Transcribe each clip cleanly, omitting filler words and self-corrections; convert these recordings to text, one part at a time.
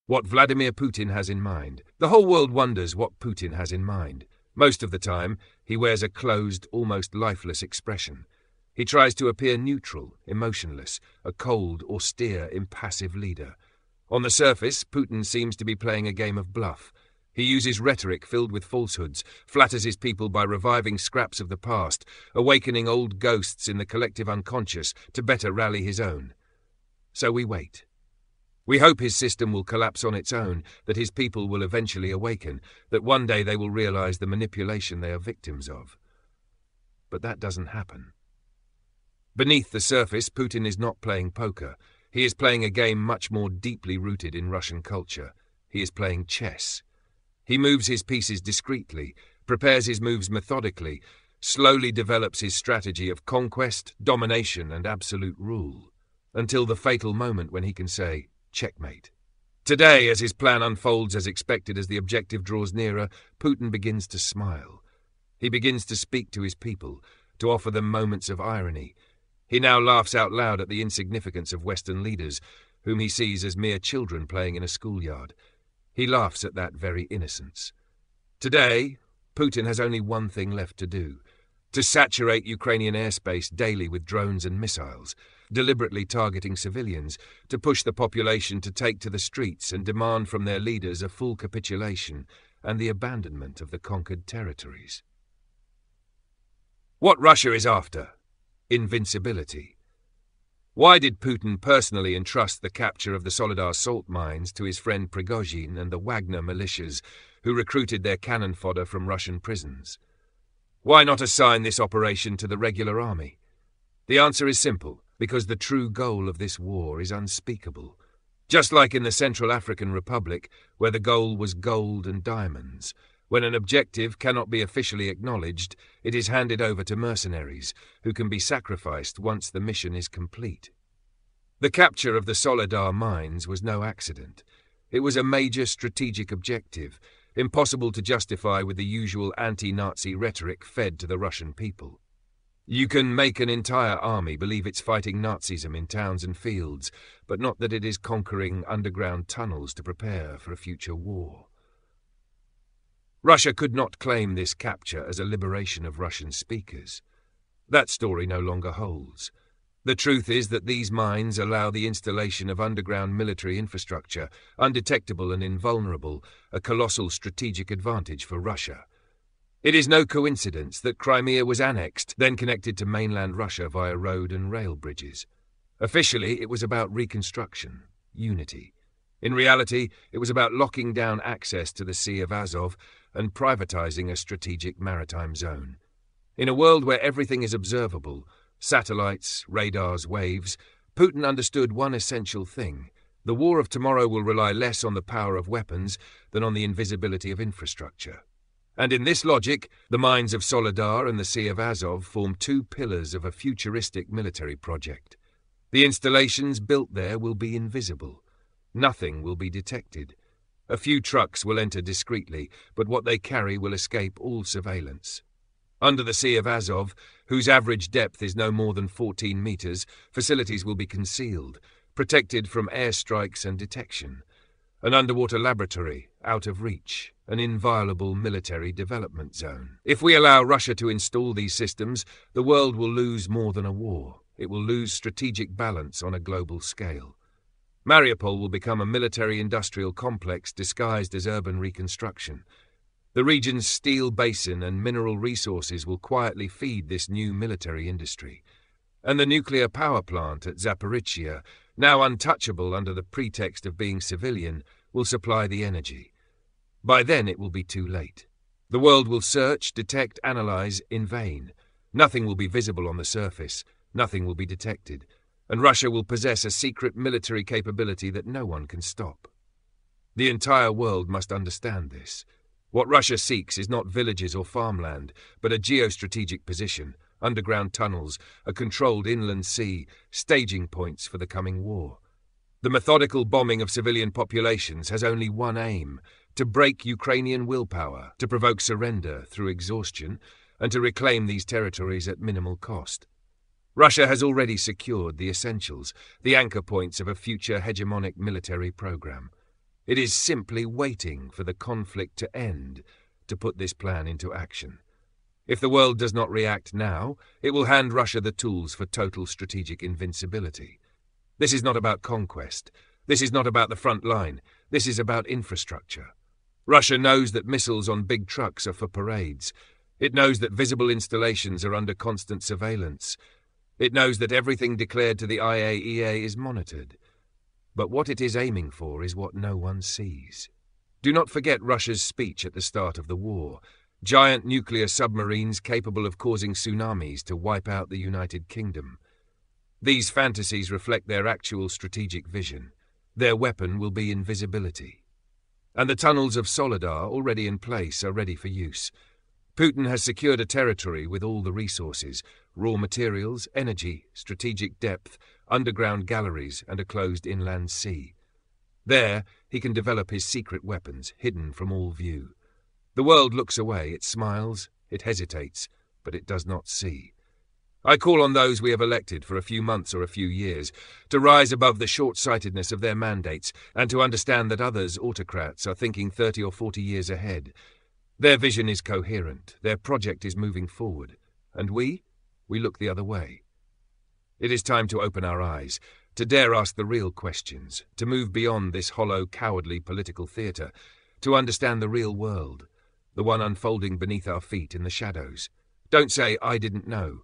What Vladimir Putin has in mind. The whole world wonders what Putin has in mind. Most of the time, he wears a closed, almost lifeless expression. He tries to appear neutral, emotionless, a cold, austere, impassive leader. On the surface, Putin seems to be playing a game of bluff. He uses rhetoric filled with falsehoods, flatters his people by reviving scraps of the past, awakening old ghosts in the collective unconscious to better rally his own. So we wait. We hope his system will collapse on its own, that his people will eventually awaken, that one day they will realize the manipulation they are victims of. But that doesn't happen. Beneath the surface, Putin is not playing poker. He is playing a game much more deeply rooted in Russian culture. He is playing chess. He moves his pieces discreetly, prepares his moves methodically, slowly develops his strategy of conquest, domination, and absolute rule, until the fatal moment when he can say, checkmate. Today, as his plan unfolds as expected as the objective draws nearer, Putin begins to smile. He begins to speak to his people, to offer them moments of irony. He now laughs out loud at the insignificance of Western leaders, whom he sees as mere children playing in a schoolyard. He laughs at that very innocence. Today, Putin has only one thing left to do: to saturate Ukrainian airspace daily with drones and missiles, deliberately targeting civilians, to push the population to take to the streets and demand from their leaders a full capitulation and the abandonment of the conquered territories. What Russia is after: invincibility. Why did Putin personally entrust the capture of the Soledar salt mines to his friend Prigozhin and the Wagner militias who recruited their cannon fodder from Russian prisons? Why not assign this operation to the regular army? The answer is simple: because the true goal of this war is unspeakable. Just like in the Central African Republic, where the goal was gold and diamonds, when an objective cannot be officially acknowledged, it is handed over to mercenaries, who can be sacrificed once the mission is complete. The capture of the Soledar mines was no accident. It was a major strategic objective, impossible to justify with the usual anti-Nazi rhetoric fed to the Russian people. You can make an entire army believe it's fighting Nazism in towns and fields, but not that it is conquering underground tunnels to prepare for a future war. Russia could not claim this capture as a liberation of Russian speakers. That story no longer holds. The truth is that these mines allow the installation of underground military infrastructure, undetectable and invulnerable, a colossal strategic advantage for Russia. It is no coincidence that Crimea was annexed, then connected to mainland Russia via road and rail bridges. Officially, it was about reconstruction, unity. In reality, it was about locking down access to the Sea of Azov and privatizing a strategic maritime zone. In a world where everything is observable, satellites, radars, waves, Putin understood one essential thing: the war of tomorrow will rely less on the power of weapons than on the invisibility of infrastructure. And in this logic, the mines of Soledar and the Sea of Azov form two pillars of a futuristic military project. The installations built there will be invisible. Nothing will be detected. A few trucks will enter discreetly, but what they carry will escape all surveillance. Under the Sea of Azov, whose average depth is no more than 14 meters, facilities will be concealed, protected from airstrikes and detection. An underwater laboratory, out of reach, an inviolable military development zone. If we allow Russia to install these systems, the world will lose more than a war. It will lose strategic balance on a global scale. Mariupol will become a military-industrial complex disguised as urban reconstruction. The region's steel basin and mineral resources will quietly feed this new military industry. And the nuclear power plant at Zaporizhzhia, now untouchable under the pretext of being civilian, will supply the energy. By then it will be too late. The world will search, detect, analyze in vain. Nothing will be visible on the surface. Nothing will be detected. And Russia will possess a secret military capability that no one can stop. The entire world must understand this. What Russia seeks is not villages or farmland, but a geostrategic position, underground tunnels, a controlled inland sea, staging points for the coming war. The methodical bombing of civilian populations has only one aim: to break Ukrainian willpower, to provoke surrender through exhaustion, and to reclaim these territories at minimal cost. Russia has already secured the essentials, the anchor points of a future hegemonic military program. It is simply waiting for the conflict to end to put this plan into action. If the world does not react now, it will hand Russia the tools for total strategic invincibility. This is not about conquest. This is not about the front line. This is about infrastructure. Russia knows that missiles on big trucks are for parades. It knows that visible installations are under constant surveillance. It knows that everything declared to the IAEA is monitored. But what it is aiming for is what no one sees. Do not forget Russia's speech at the start of the war. Giant nuclear submarines capable of causing tsunamis to wipe out the United Kingdom. These fantasies reflect their actual strategic vision. Their weapon will be invisibility. And the tunnels of Soledar, already in place, are ready for use. Putin has secured a territory with all the resources, raw materials, energy, strategic depth, underground galleries, and a closed inland sea. There, he can develop his secret weapons, hidden from all view. The world looks away, it smiles, it hesitates, but it does not see. I call on those we have elected for a few months or a few years to rise above the short-sightedness of their mandates and to understand that others, autocrats, are thinking 30 or 40 years ahead. Their vision is coherent, their project is moving forward, and we look the other way. It is time to open our eyes, to dare ask the real questions, to move beyond this hollow, cowardly political theatre, to understand the real world, the one unfolding beneath our feet in the shadows. Don't say, I didn't know.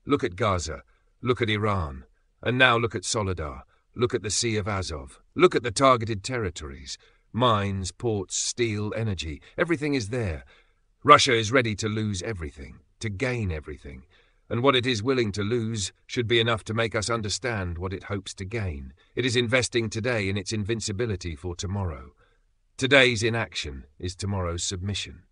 Look at Gaza, look at Iran, and now look at Soledar, look at the Sea of Azov, look at the targeted territories. Mines, ports, steel, energy, everything is there. Russia is ready to lose everything, to gain everything, and what it is willing to lose should be enough to make us understand what it hopes to gain. It is investing today in its invincibility for tomorrow. Today's inaction is tomorrow's submission.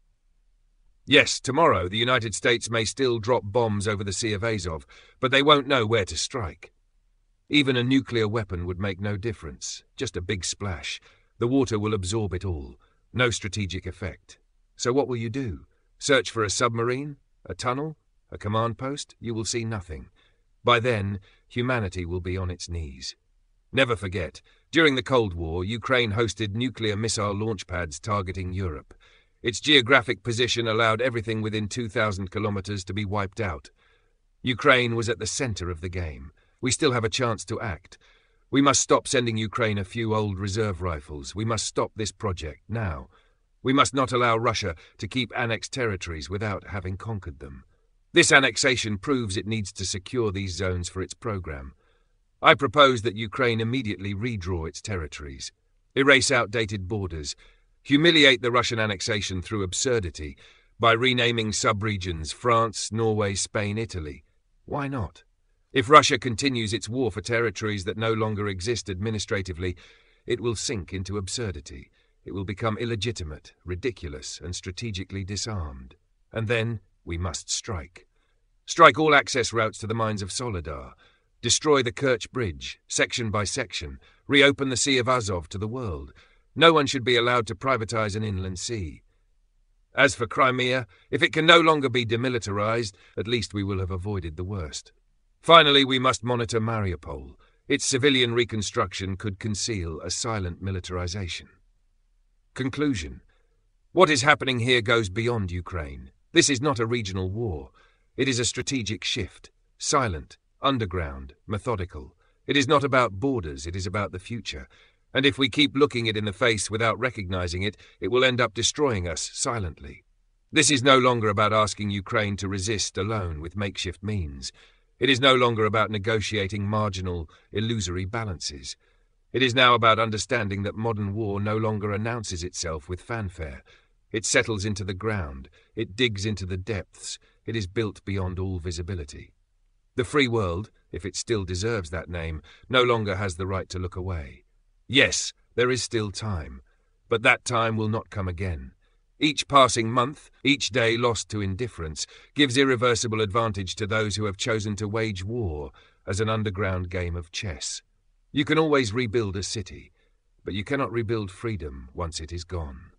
Yes, tomorrow the United States may still drop bombs over the Sea of Azov, but they won't know where to strike. Even a nuclear weapon would make no difference, just a big splash. The water will absorb it all. No strategic effect. So what will you do? Search for a submarine? A tunnel? A command post? You will see nothing. By then, humanity will be on its knees. Never forget, during the Cold War, Ukraine hosted nuclear missile launch pads targeting Europe. Its geographic position allowed everything within 2,000 kilometers to be wiped out. Ukraine was at the center of the game. We still have a chance to act. We must stop sending Ukraine a few old reserve rifles. We must stop this project now. We must not allow Russia to keep annexed territories without having conquered them. This annexation proves it needs to secure these zones for its program. I propose that Ukraine immediately redraw its territories, erase outdated borders, humiliate the Russian annexation through absurdity by renaming sub-regions France, Norway, Spain, Italy. Why not? If Russia continues its war for territories that no longer exist administratively, it will sink into absurdity. It will become illegitimate, ridiculous, and strategically disarmed. And then we must strike. Strike all access routes to the mines of Soledar. Destroy the Kerch Bridge, section by section. Reopen the Sea of Azov to the world. No one should be allowed to privatize an inland sea. As for Crimea, if it can no longer be demilitarized, at least we will have avoided the worst. Finally, we must monitor Mariupol. Its civilian reconstruction could conceal a silent militarization. Conclusion. What is happening here goes beyond Ukraine. This is not a regional war. It is a strategic shift. Silent, underground, methodical. It is not about borders, it is about the future. And if we keep looking it in the face without recognizing it, it will end up destroying us silently. This is no longer about asking Ukraine to resist alone with makeshift means. It is no longer about negotiating marginal, illusory balances. It is now about understanding that modern war no longer announces itself with fanfare. It settles into the ground. It digs into the depths. It is built beyond all visibility. The free world, if it still deserves that name, no longer has the right to look away. Yes, there is still time, but that time will not come again. Each passing month, each day lost to indifference, gives irreversible advantage to those who have chosen to wage war as an underground game of chess. You can always rebuild a city, but you cannot rebuild freedom once it is gone.